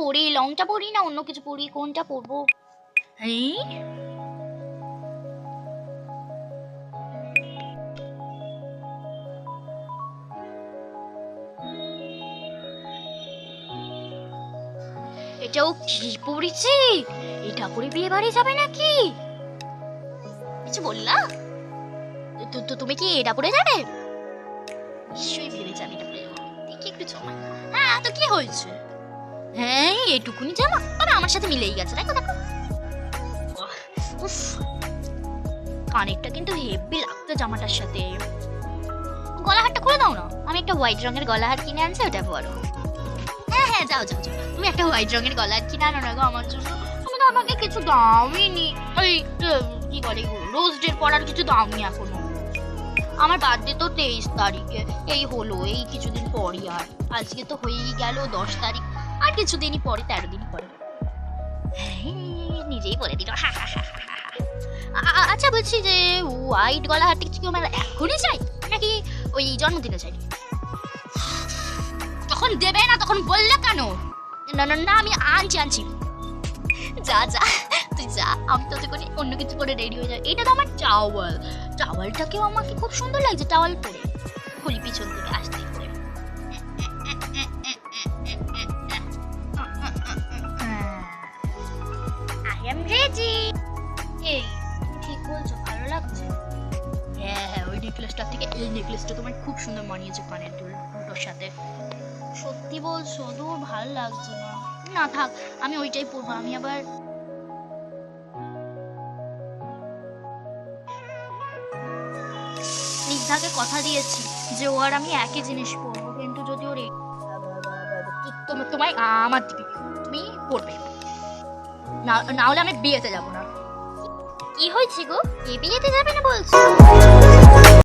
পরি, লংটা পরি না অন্য কিছু পরি, কোনটা পরবো? এই এটাও কি পরেছি? এটা পরে বিয়ে বাড়ি যাবে নাকি? কিছু বললা? তুমি কি এটা পরে যাবে? নিশ্চয়ই ভেবে যাবে এটা পরে যাবো। দেখি একটু জমাই। হ্যাঁ তো কি হয়েছে? হ্যাঁ এটুকুনি জামা, তবে আমার সাথে মিলেই গেছে। দেখো দেখো, উফ, কানেরটা কিন্তু হেভি লাগতো জামাটার সাথে। গলা হারটা খুলে দাও না, আমি একটা হোয়াইট রঙের গলা হার কিনে আনছি, ওটা পরো। হ্যাঁ হ্যাঁ যাও যাও যাও, তুমি একটা হোয়াইট রঙের গলা হার কিনে আনো না গো আমার জন্য। তুমি তো আমাকে কিছু দাওইনি, ওই কি বলে রোজ ডে পরার কিছু দাওনি এখনো। আমার বার্থডে তো 23 তারিখে, এই হলো এই কিছুদিন পরই, আর আজকে তো হয়েই গেল 10 তারিখ, আর কিছুদিনই পরে 13 দিন পরে। নিজেই বলে দিল। আচ্ছা বলছি যে হোয়াইট গলা হারটা কিছু কি আমার এখনই চাই নাকি ওই জন্মদিনে চাই? তখন দেবে না, তখন বললে কেন? না না না আমি আনছি আনছি। যা যা তুই যা, আমি তো করে অন্য কিছু করে রেডি হয়ে যাই। এটা তো আমার টাওয়াল, টাওয়ালটাকেও আমাকে খুব সুন্দর লাগছে টাওয়াল পরে। খুলি পিছন থেকে আসতে করে। I am ready. এই ঠিক বলছো, ভালো লাগছে। হ্যাঁ হ্যাঁ, ওই নেকলেসটা থেকে এই নেকলেসটা তোমার খুব সুন্দর মানিয়েছে কানের দুটোর সাথে। সত্যি বলছো? দূর ভালো লাগছে না। না থাক, আমি ওইটাই পরবো। আমি আবার স্নিগ্ধাকে কথা দিয়েছি যে ও আর আমি একই জিনিস পরবো, কিন্তু যদি ওর তোমায় আমার দিবি, তুমি পরবে না, না হলে আমি বিয়েতে যাবো না। কি হয়েছে গো? এ বিয়েতে যাবে না বলছো?